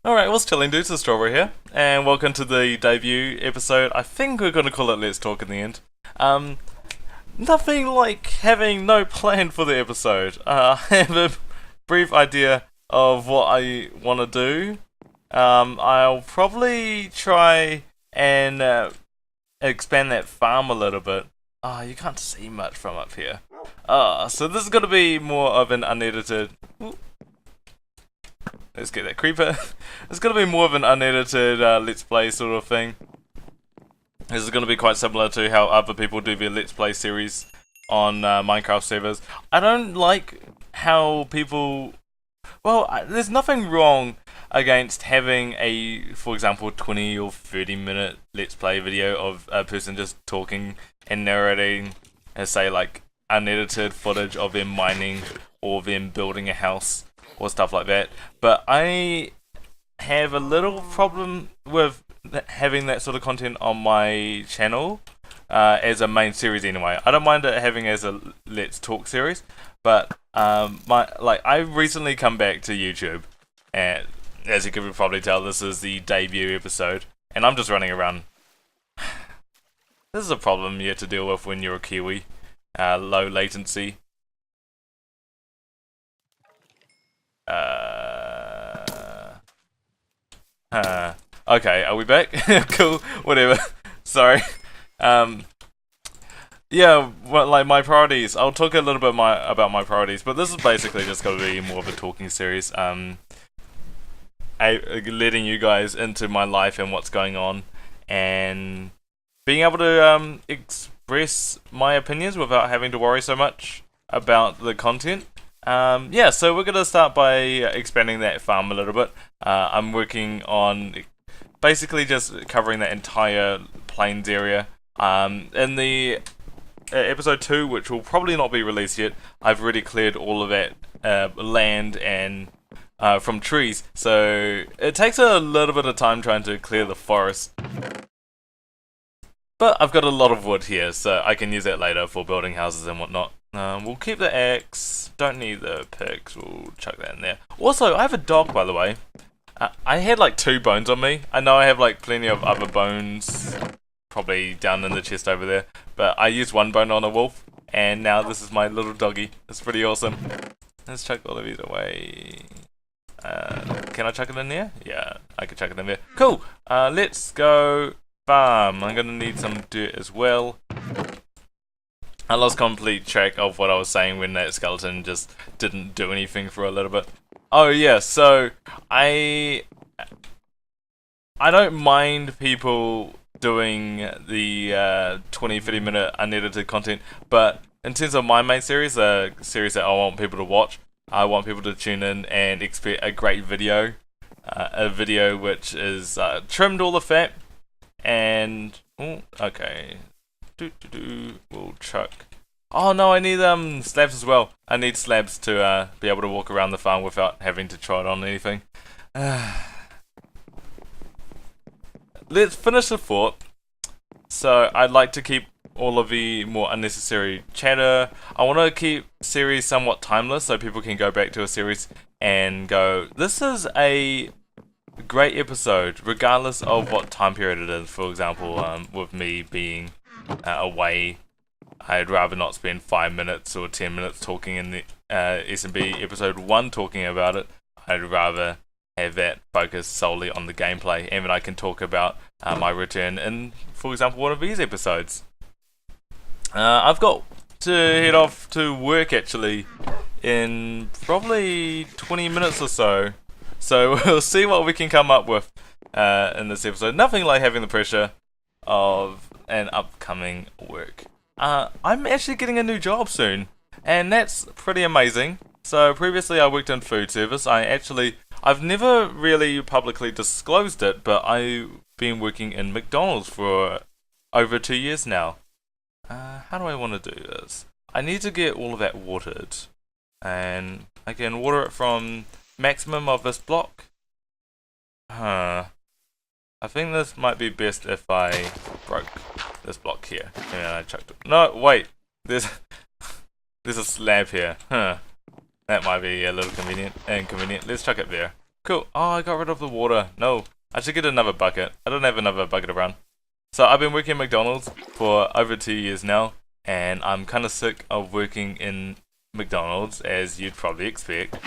Alright, what's chilling dudes? It's Strawberry here, and welcome to the debut episode. I think we're gonna call it Let's Talk in the end. Nothing like having no plan for the episode. I have a brief idea of what I want to do. I'll probably try and expand that farm a little bit. You can't see much from up here. So this is gonna be more of an unedited... Let's get that creeper. It's going to be more of an unedited Let's Play sort of thing. This is going to be quite similar to how other people do their Let's Play series on Minecraft servers. I don't like how people... Well, there's nothing wrong against having a, for example, 20 or 30 minute Let's Play video of a person just talking and narrating, say like unedited footage of them mining or them building a house or stuff like that, but I have a little problem with having that sort of content on my channel as a main series anyway. I don't mind it having as a Let's Talk series, but I recently come back to YouTube, and as you can probably tell, this is the debut episode, and I'm just running around. This is a problem you have to deal with when you're a Kiwi. Low latency. Okay, are we back? Cool, whatever. Sorry. Yeah, well, like my priorities. I'll talk a little bit about my priorities, but this is basically just going to be more of a talking series. Letting you guys into my life and what's going on, and being able to express my opinions without having to worry so much about the content. Yeah, so we're going to start by expanding that farm a little bit. I'm working on basically just covering that entire plains area. In the episode 2, which will probably not be released yet, I've already cleared all of that land and from trees. So it takes a little bit of time trying to clear the forest. But I've got a lot of wood here, so I can use that later for building houses and whatnot. We'll keep the axe, don't need the picks, we'll chuck that in there. Also, I have a dog, by the way. I had like 2 bones on me. I know I have like plenty of other bones, probably down in the chest over there, but I used 1 bone on a wolf, and now this is my little doggy. It's pretty awesome. Let's chuck all of these away. Can I chuck it in there? Yeah, I can chuck it in there. Cool, let's go farm. I'm gonna need some dirt as well. I lost complete track of what I was saying when that skeleton just didn't do anything for a little bit. Oh yeah, so I don't mind people doing the 20-30 minute unedited content, but in terms of my main series, the series that I want people to watch, I want people to tune in and expect a great video. A video which is trimmed all the fat and... Oh, okay. We'll chuck. Oh no, I need slabs as well. I need slabs to be able to walk around the farm without having to try it on anything. Let's finish the fort. So I'd like to keep all of the more unnecessary chatter. I want to keep series somewhat timeless so people can go back to a series and go, this is a great episode regardless of what time period it is. For example, with me being away, I'd rather not spend 5 minutes or 10 minutes talking in the SMB episode 1 talking about it. I'd rather have that focus solely on the gameplay, and then I can talk about my return in, for example, one of these episodes. I've got to head off to work actually in probably 20 minutes or so. So we'll see what we can come up with in this episode. Nothing like having the pressure of an upcoming work. I'm actually getting a new job soon, and that's pretty amazing. So previously I worked in food service. I've never really publicly disclosed it, but I've been working in McDonald's for over 2 years now. How do I want to do this? I need to get all of that watered, and I can water it from maximum of this block. I think this might be best if I broke this block here and I chucked it. No, wait. There's a slab here. That might be a little inconvenient. Let's chuck it there. Cool. Oh, I got rid of the water. No, I should get another bucket. I don't have another bucket around. So I've been working at McDonald's for over 2 years now, and I'm kind of sick of working in McDonald's, as you'd probably expect.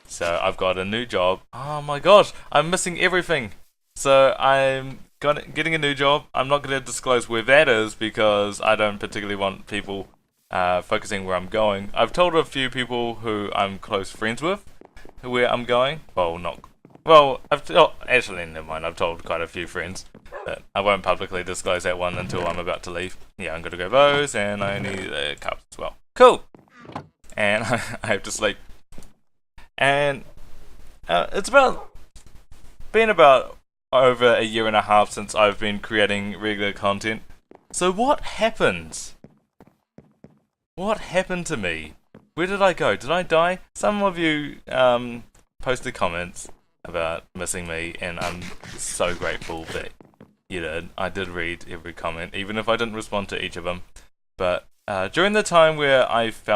So I've got a new job. Oh my gosh, I'm missing everything. So I'm getting a new job. I'm not going to disclose where that is because I don't particularly want people focusing where I'm going. I've told a few people who I'm close friends with where I'm going. Well, not. Well, actually, never mind. I've told quite a few friends, but I won't publicly disclose that one until I'm about to leave. Yeah, I'm gonna go those, and I need the cups as well. Cool. And I have to sleep. And it's been about over a year and a half since I've been creating regular content. So what happened? What happened to me? Where did I go? Did I die? Some of you posted comments about missing me, and I'm so grateful that you did. I did read every comment, even if I didn't respond to each of them. But during the time where I left,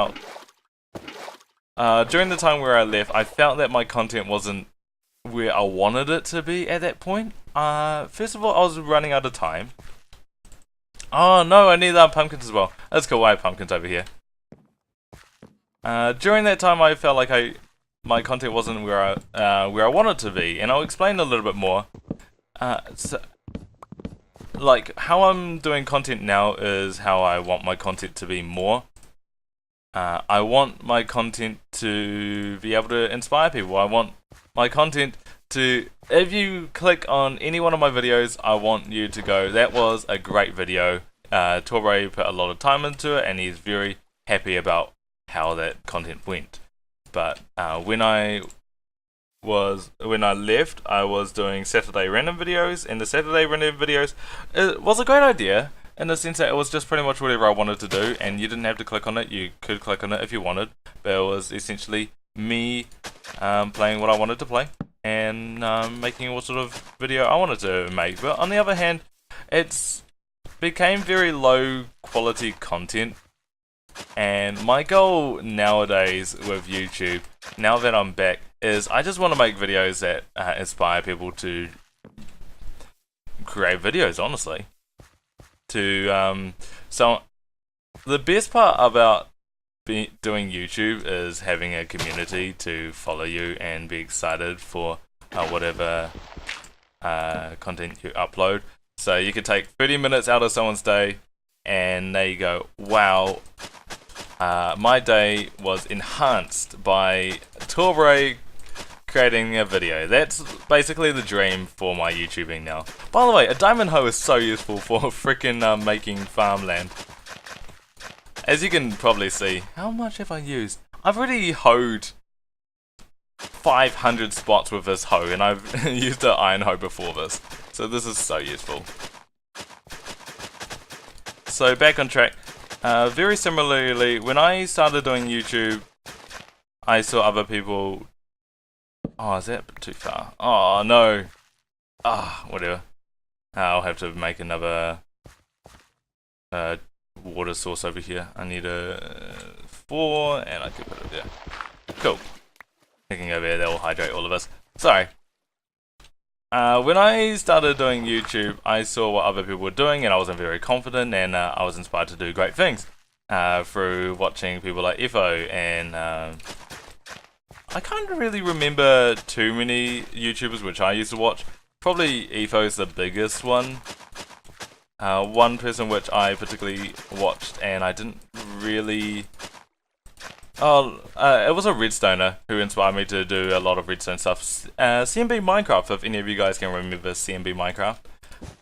I felt that my content wasn't where I wanted it to be at that point. First of all, I was running out of time. Oh no, I need pumpkins as well. That's cool, I have pumpkins over here. During that time, I felt like my content wasn't where I wanted to be, and I'll explain a little bit more. Like, how I'm doing content now is how I want my content to be more. I want my content to be able to inspire people. I want my content to, if you click on any one of my videos, I want you to go, that was a great video. Torre put a lot of time into it, and he's very happy about how that content went. But when I left, I was doing Saturday random videos, and the Saturday random videos, it was a great idea in the sense that it was just pretty much whatever I wanted to do, and you didn't have to click on it. You could click on it if you wanted, but it was essentially me playing what I wanted to play and making what sort of video I wanted to make. But on the other hand, it's became very low quality content, and my goal nowadays with YouTube, now that I'm back, is I just want to make videos that inspire people to create videos, honestly. So the best part about doing YouTube is having a community to follow you and be excited for whatever content you upload. So you could take 30 minutes out of someone's day and they go, wow, my day was enhanced by Torre creating a video. That's basically the dream for my YouTubing now. By the way, a diamond hoe is so useful for freaking making farmland. As you can probably see, how much have I used? I've already hoed 500 spots with this hoe, and I've used an iron hoe before this. So this is so useful. So back on track. Very similarly, when I started doing YouTube, I saw other people. Oh, is that too far? Oh no. Whatever. I'll have to make another water source over here. I need a 4, and I could put it there. Cool. Taking over there, that will hydrate all of us. Sorry. When I started doing YouTube, I saw what other people were doing, and I wasn't very confident, and I was inspired to do great things through watching people like Efo, and I can't really remember too many YouTubers which I used to watch. Probably Efo's the biggest one. One person which I particularly watched, and I didn't really... it was a redstoner who inspired me to do a lot of redstone stuff. SMB Minecraft, if any of you guys can remember SMB Minecraft.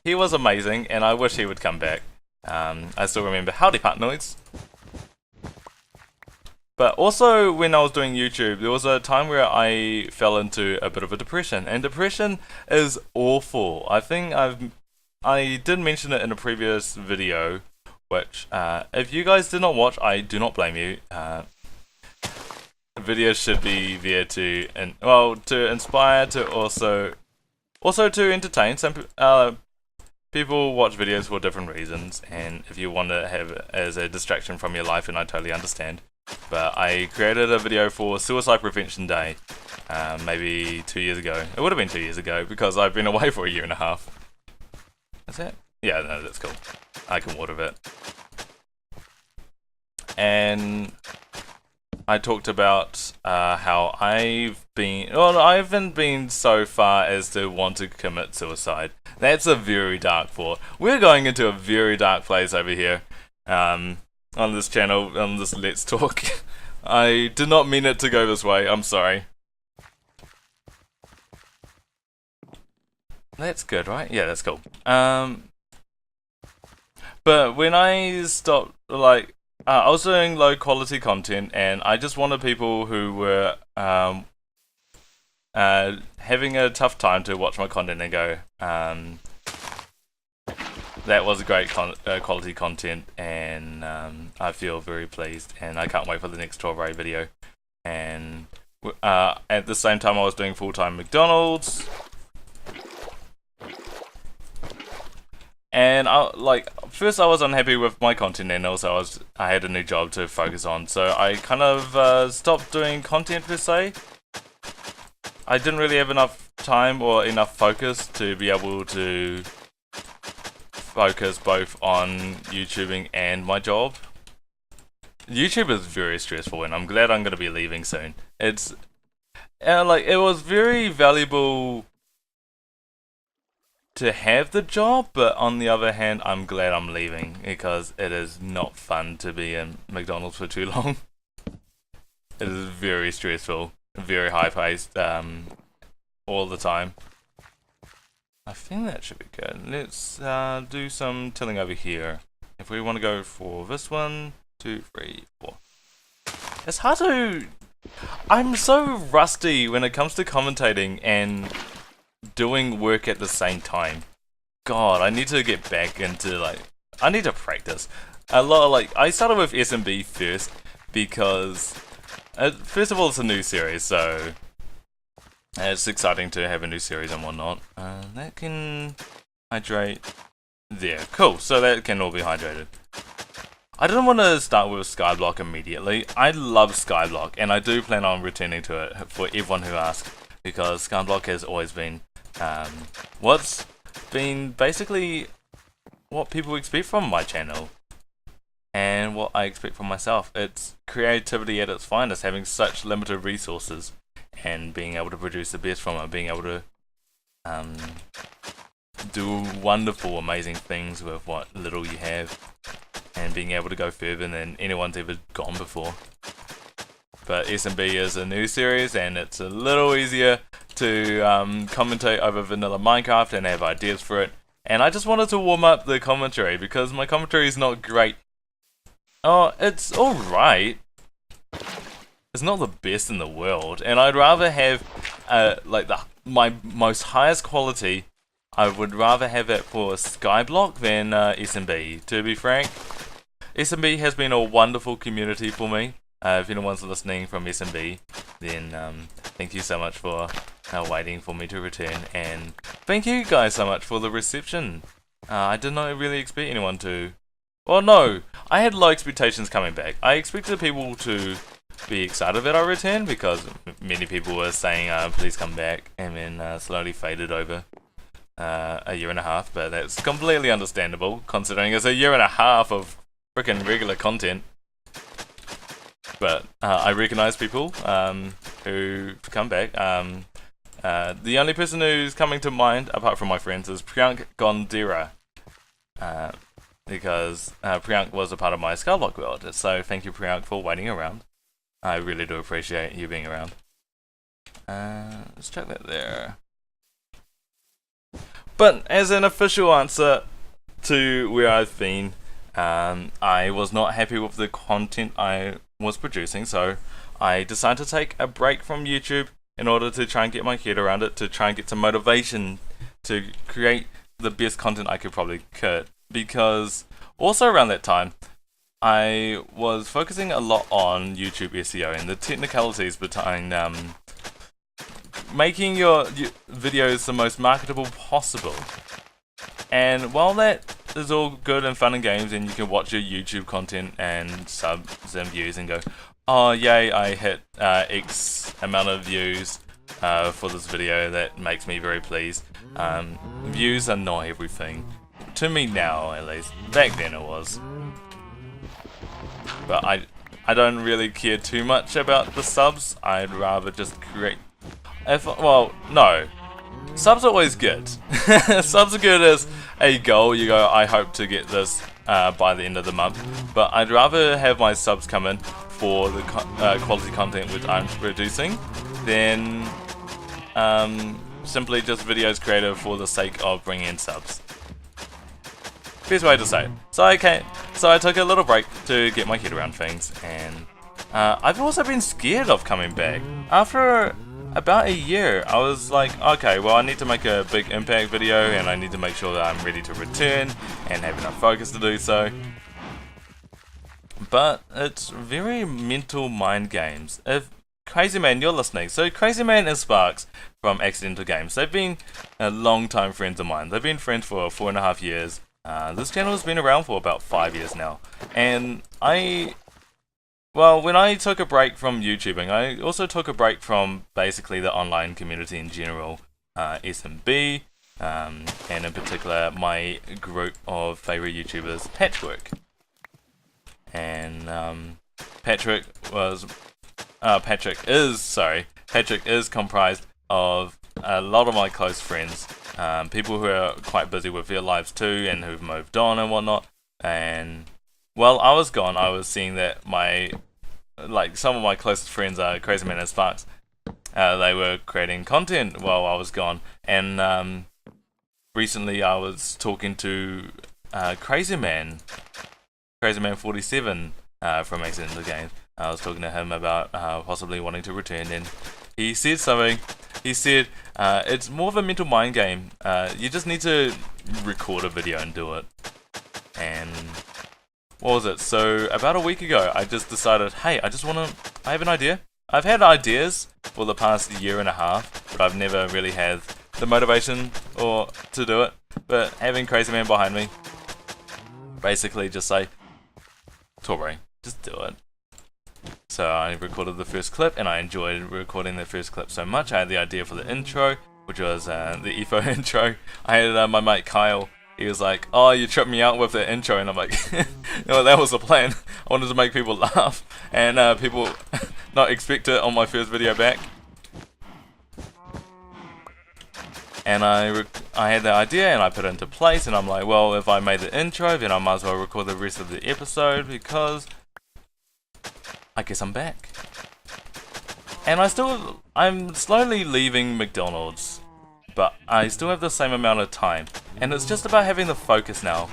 He was amazing, and I wish he would come back. I still remember Howdy Partnoids. But also, when I was doing YouTube, there was a time where I fell into a bit of a depression, and depression is awful. I think I did mention it in a previous video, which, if you guys did not watch, I do not blame you. Videos should be there to inspire, to also to entertain. Some people watch videos for different reasons, and if you want to have it as a distraction from your life, and I totally understand. But I created a video for Suicide Prevention Day, maybe 2 years ago. It would have been 2 years ago because I've been away for a year and a half. Is that? Yeah, no, that's cool. I can water it. And I talked about how I haven't been so far as to want to commit suicide. That's a very dark thought. We're going into a very dark place over here on this channel, on this Let's Talk. I did not mean it to go this way, I'm sorry. That's good, right? Yeah, that's cool. But when I stopped, like, I was doing low quality content, and I just wanted people who were having a tough time to watch my content and go, that was a great quality content, and I feel very pleased, and I can't wait for the next 12-ray video. And at the same time, I was doing full-time McDonald's. And first I was unhappy with my content, and also I had a new job to focus on, so I kind of stopped doing content per se. I didn't really have enough time or enough focus to be able to focus both on YouTubing and my job. YouTube is very stressful, and I'm glad I'm going to be leaving soon. It was very valuable to have the job, but on the other hand, I'm glad I'm leaving because it is not fun to be in McDonald's for too long. It is very stressful, very high paced, all the time. I think that should be good. Let's do some tilling over here. If we want to go for this 1, 2, 3, 4. It's hard to... I'm so rusty when it comes to commentating and doing work at the same time. God, I need to get back into, I need to practice. A lot, I started with SMB first because, first of all, it's a new series, so it's exciting to have a new series and whatnot. That can hydrate there. Cool, so that can all be hydrated. I didn't want to start with Skyblock immediately. I love Skyblock, and I do plan on returning to it for everyone who asks, because Skyblock has always been what's been basically what people expect from my channel and what I expect from myself. It's creativity at its finest, having such limited resources and being able to produce the best from it, being able to do wonderful, amazing things with what little you have, and being able to go further than anyone's ever gone before. But SMB is a new series, and it's a little easier to commentate over vanilla Minecraft and have ideas for it. And I just wanted to warm up the commentary because my commentary is not great. Oh, it's alright. It's not the best in the world, and I'd rather have my most highest quality. I would rather have it for Skyblock than SMB, to be frank. SMB has been a wonderful community for me. If anyone's listening from SMB, then thank you so much for waiting for me to return, and thank you guys so much for the reception. I did not really expect anyone to... Well, no, I had low expectations coming back. I expected people to be excited that I returned because many people were saying please come back, and then slowly faded over a year and a half, but that's completely understandable considering it's a year and a half of freaking regular content. But I recognize people who come back. The only person who's coming to mind, apart from my friends, is Priyank Gondera. Because Priyank was a part of my Skyblock world. So thank you, Priyank, for waiting around. I really do appreciate you being around. Let's check that there. But as an official answer to where I've been, I was not happy with the content I was producing, so I decided to take a break from YouTube in order to try and get my head around it, to try and get some motivation to create the best content I could, because also around that time I was focusing a lot on YouTube SEO and the technicalities behind making your videos the most marketable possible. And while that is all good and fun and games, and you can watch your YouTube content and subs and views and go, oh yay, I hit X amount of views for this video. That makes me very pleased. Views are not everything. To me now, at least. Back then it was. But I don't really care too much about the subs. I'd rather just create... well, no. Subs are always good. Subs are good as a goal. You go, I hope to get this by the end of the month. But I'd rather have my subs come in for the quality content which I'm producing than simply just videos created for the sake of bringing in subs. Best way to say it. So I took a little break to get my head around things, and I've also been scared of coming back. After about a year, I was like, okay, well I need to make a big impact video, and I need to make sure that I'm ready to return and have enough focus to do so. But it's very mental mind games. If Crazy Man, you're listening. So Crazy Man and Sparks from Accidental Games. They've been long time friends of mine. They've been friends for 4.5 years. This channel has been around for about 5 years now. And when I took a break from YouTubing, I also took a break from basically the online community in general. SMB, and in particular my group of favourite YouTubers, Patchwork. And Patrick is comprised of a lot of my close friends, people who are quite busy with their lives too and who've moved on and whatnot. And while I was gone, I was seeing that some of my closest friends are Crazy Man and Sparks. They were creating content while I was gone, and recently I was talking to Crazy Man 47 from Accidental Games. I was talking to him about possibly wanting to return, and he said something. He said, it's more of a mental mind game. You just need to record a video and do it. And what was it? So about a week ago, I just decided, hey, I have an idea. I've had ideas for the past year and a half, but I've never really had the motivation to do it. But having Crazy Man behind me, basically just say, Torre, just do it. So I recorded the first clip, and I enjoyed recording the first clip so much. I had the idea for the intro, which was the EFO intro. I had my mate Kyle. He was like, oh, you tripped me out with the intro, and I'm like, no, that was the plan. I wanted to make people laugh, and people not expect it on my first video back. And I had the idea, and I put it into place, and I'm like, well, if I made the intro, then I might as well record the rest of the episode, because I guess I'm back. And I'm slowly leaving McDonald's, but I still have the same amount of time. And it's just about having the focus now.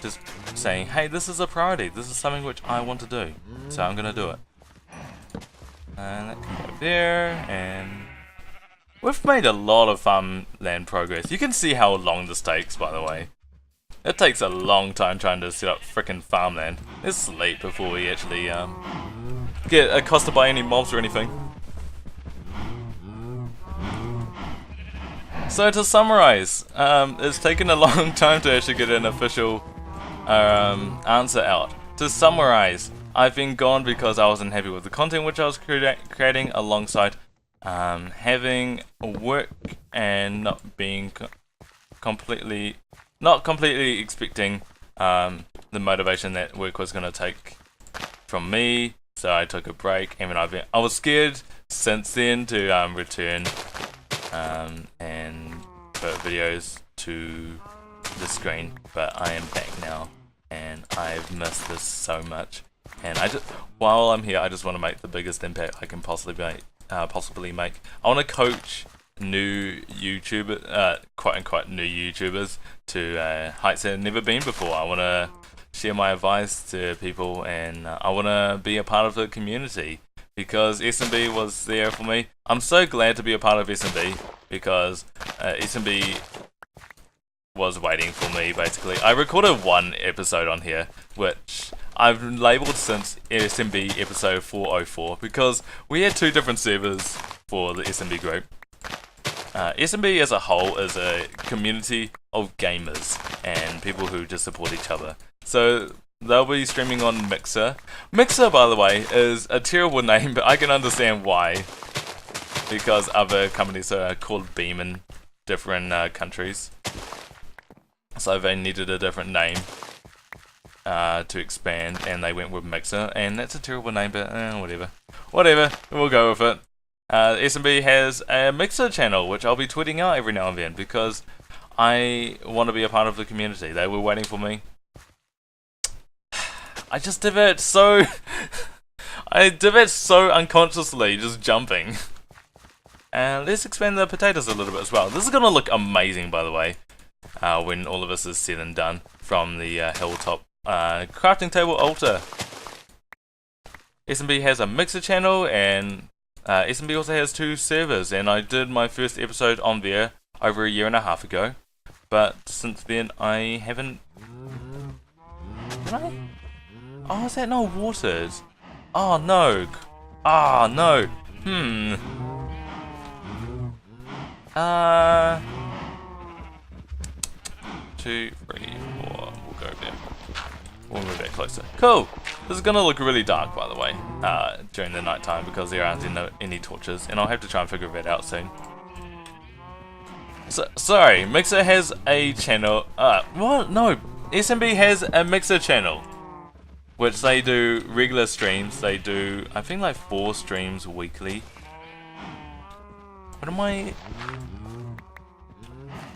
Just saying, hey, this is a priority. This is something which I want to do. So I'm going to do it. And that can go there, and we've made a lot of farmland progress. You can see how long this takes, by the way. It takes a long time trying to set up frickin' farmland. Let's sleep before we actually get accosted by any mobs or anything. So to summarize, it's taken a long time to actually get an official answer out. To summarize, I've been gone because I wasn't happy with the content which I was creating, alongside having work and not being completely expecting the motivation that work was going to take from me. So I took a break, and I was scared since then to return and put videos to the screen, but I am back now, and I've missed this so much. And while I'm here, I just want to make the biggest impact I can possibly make. I want to coach new YouTubers, quote unquote new YouTubers, to heights they've never been before. I want to share my advice to people, and I want to be a part of the community, because SMB was there for me. I'm so glad to be a part of SMB, because SMB was waiting for me, basically. I recorded one episode on here, which I've labelled since SMB episode 404, because we had two different servers for the SMB group. SMB as a whole is a community of gamers and people who just support each other. So they'll be streaming on Mixer. Mixer, by the way, is a terrible name, but I can understand why. Because other companies are called Beam in different countries. So they needed a different name to expand, and they went with Mixer. And that's a terrible name, but whatever. Whatever, we'll go with it. SMB has a Mixer channel, which I'll be tweeting out every now and then, because I want to be a part of the community. They were waiting for me. I just did it so... I did it so unconsciously, just jumping. And let's expand the potatoes a little bit as well. This is going to look amazing, by the way, when all of this is said and done from the hilltop crafting table altar. SMB has a Mixer channel, and SMB also has 2 servers, and I did my first episode on there over a year and a half ago. But since then, I haven't... Did I? Oh, is that not watered? Oh, no. Ah, oh, no. 2, 3, 4. We'll go there. We'll move that closer. Cool. This is gonna look really dark, by the way, during the night time, because there aren't any torches, and I'll have to try and figure that out soon. So, sorry, Mixer has a channel. What? No, SMB has a Mixer channel, which they do regular streams. They do, I think, like 4 streams weekly. What am I?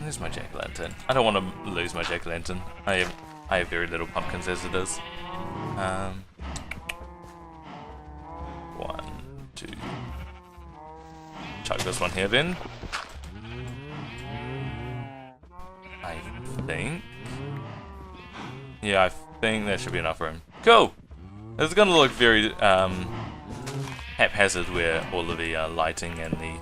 There's my jack-o'-lantern. I don't want to lose my jack-o'-lantern. I have very little pumpkins as it is. 1, 2. Chuck this one here then. I think. Yeah, I think there should be enough room. Cool! It's gonna look very haphazard where all of the lighting and the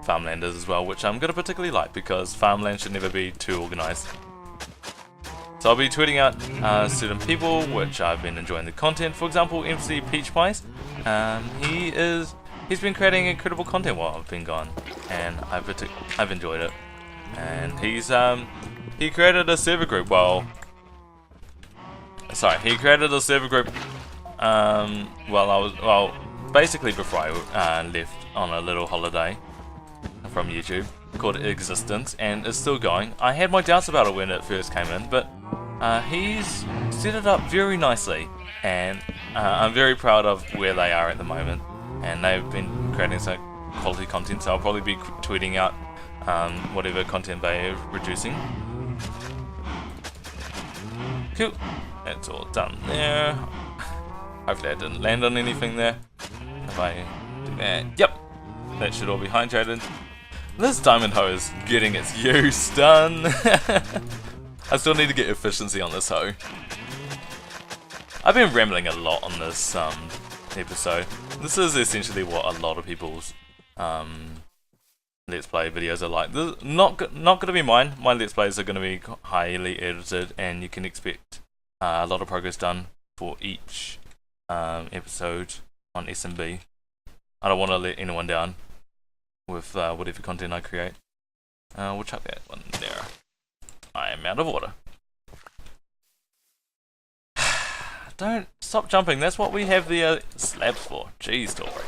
farmland is as well, which I'm gonna particularly like, because farmland should never be too organized. So I'll be tweeting out certain people which I've been enjoying the content. For example, MC Peach Pies. He's been creating incredible content while I've been gone, and I've enjoyed it. And he created a server group he created a server group basically before I left on a little holiday from YouTube, called Existence, and it's still going. I had my doubts about it when it first came in, but he's set it up very nicely, and I'm very proud of where they are at the moment, and they've been creating some quality content, so I'll probably be tweeting out whatever content they are producing. Cool, that's all done there. Hopefully I didn't land on anything there. If I do that, yep, that should all be hydrated. This diamond hoe is getting its use done. I still need to get efficiency on this hoe. I've been rambling a lot on this episode. This is essentially what a lot of people's Let's Play videos are like. This is not going to be mine. My Let's Plays are going to be highly edited, and you can expect a lot of progress done for each episode on SMB. I don't want to let anyone down with whatever content I create. We'll chuck that one there. I am out of water. Don't stop jumping. That's what we have the slabs for. Jeez, Tori.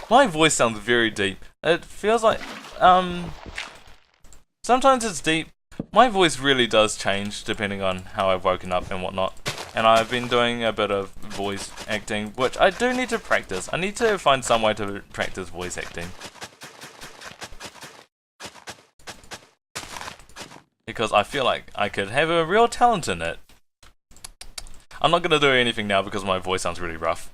My voice sounds very deep. It feels like sometimes it's deep. My voice really does change depending on how I've woken up and whatnot. And I've been doing a bit of voice acting, which I do need to practice. I need to find some way to practice voice acting. Because I feel like I could have a real talent in it. I'm not going to do anything now because my voice sounds really rough.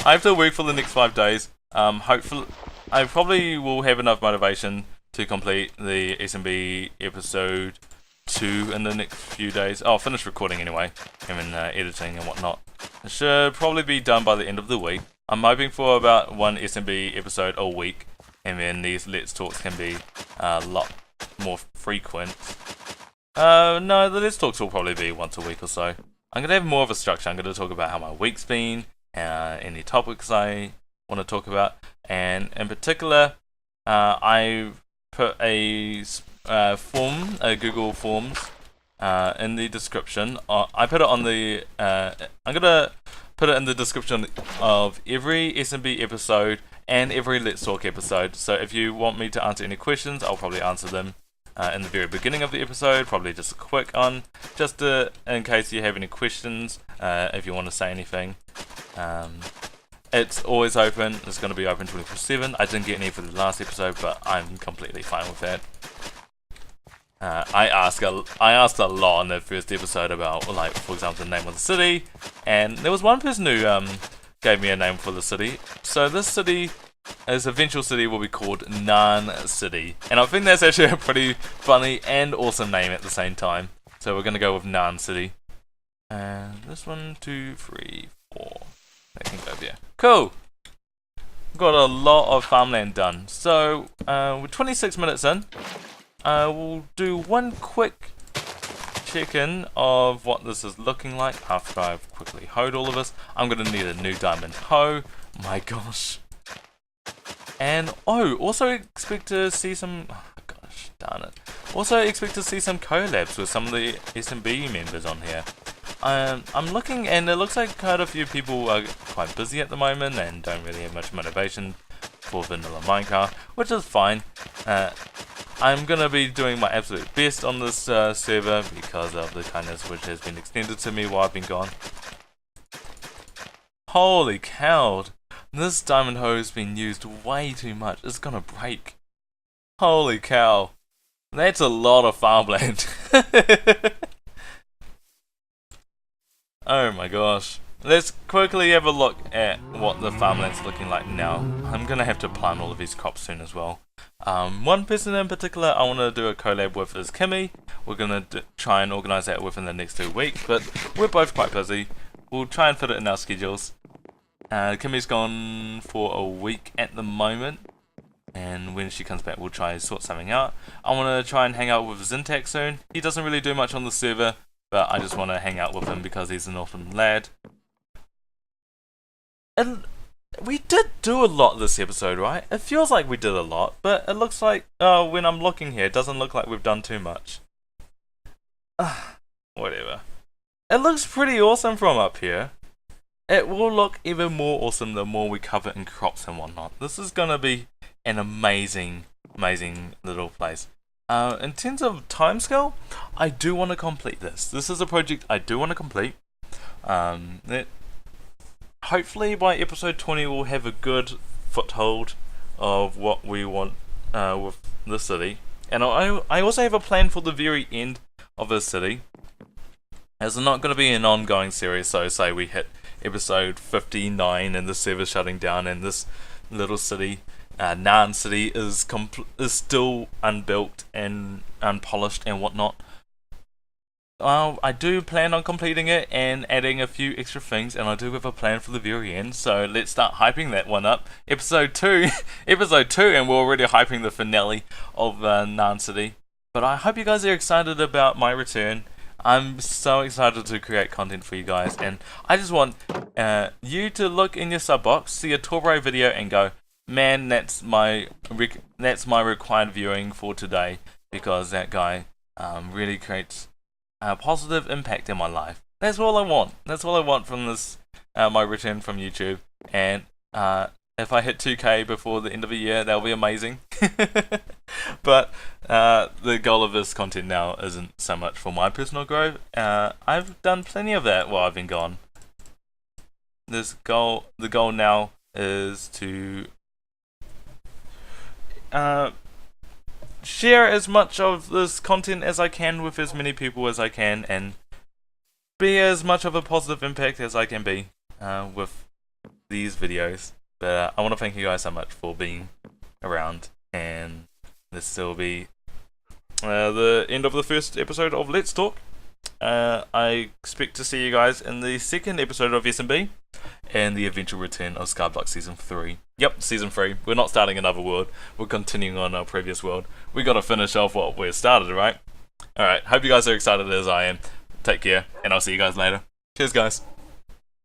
I have to work for the next 5 days. Hopefully, I probably will have enough motivation to complete the SMB episode 2 in the next few days. I'll finish recording anyway, and editing and whatnot. It should probably be done by the end of the week. I'm hoping for about 1 SMB episode a week, and then these Let's Talks can be a lot more frequent. No, the Let's Talks will probably be once a week or so. I'm going to have more of a structure. I'm going to talk about how my week's been, any topics I want to talk about, and in particular, I put a form, a Google Forms in the description. I put it on the. I'm gonna put it in the description of every SMB episode and every Let's Talk episode. So if you want me to answer any questions, I'll probably answer them in the very beginning of the episode. Probably just a quick on, just in case you have any questions. If you want to say anything. It's always open. It's going to be open 24/7. I didn't get any for the last episode, but I'm completely fine with that. I asked a lot in the first episode about, like, for example, the name of the city, and there was one person who gave me a name for the city. So this city, this eventual city, will be called Nan City, and I think that's actually a pretty funny and awesome name at the same time. So we're gonna go with Nan City. And this 1, 2, 3, 4. I can go there. Cool. Got a lot of farmland done. So we're 26 minutes in. We'll do one quick check-in of what this is looking like after I've quickly hoed all of this. I'm going to need a new diamond hoe. My gosh. And, also expect to see some... Oh, gosh, darn it. Also expect to see some collabs with some of the SMB members on here. I'm looking, and it looks like quite a few people are quite busy at the moment and don't really have much motivation for vanilla Minecraft, which is fine. I'm gonna be doing my absolute best on this server because of the kindness which has been extended to me while I've been gone. Holy cow! This diamond hoe has been used way too much. It's gonna break. Holy cow! That's a lot of farmland. Oh my gosh. Let's quickly have a look at what the farmland's looking like now. I'm gonna have to plant all of these crops soon as well. One person in particular I want to do a collab with is Kiwi. We're gonna try and organize that within the next 2 weeks, but we're both quite busy. We'll try and fit it in our schedules. Kimmy's gone for a week at the moment, and when she comes back we'll try and sort something out. I want to try and hang out with Zintac soon. He doesn't really do much on the server, but I just want to hang out with him because he's an awesome lad. And we did do a lot this episode, right? It feels like we did a lot, but it looks like, when I'm looking here, it doesn't look like we've done too much. Whatever. It looks pretty awesome from up here. It will look even more awesome the more we cover in crops and whatnot. This is gonna be an amazing, amazing little place. In terms of timescale, I do want to complete this. This is a project I do want to complete. Hopefully by episode 20 we'll have a good foothold of what we want with the city. And I also have a plan for the very end of the city. As it's not going to be an ongoing series, so say we hit episode 59 and the server's shutting down and this little city, Nan City, is still unbuilt and unpolished and whatnot. I do plan on completing it and adding a few extra things, and I do have a plan for the very end, so let's start hyping that one up. Episode 2, episode 2, and we're already hyping the finale of Nan City. But I hope you guys are excited about my return. I'm so excited to create content for you guys, and I just want you to look in your sub box, see a Toro video, and go, man, that's my required viewing for today, because that guy really creates a positive impact in my life. That's all I want. That's all I want from this, my return from YouTube. And if I hit 2K before the end of the year, that'll be amazing. But the goal of this content now isn't so much for my personal growth. I've done plenty of that while I've been gone. The goal now is to share as much of this content as I can with as many people as I can, and be as much of a positive impact as I can be with these videos. But I want to thank you guys so much for being around, and this will be the end of the first episode of Let's Talk. I expect to see you guys in the second episode of SMB and the eventual return of Skyblock Season 3. Yep, Season 3. We're not starting another world. We're continuing on our previous world. We got to finish off what we started, right? Alright, hope you guys are excited as I am. Take care, and I'll see you guys later. Cheers, guys.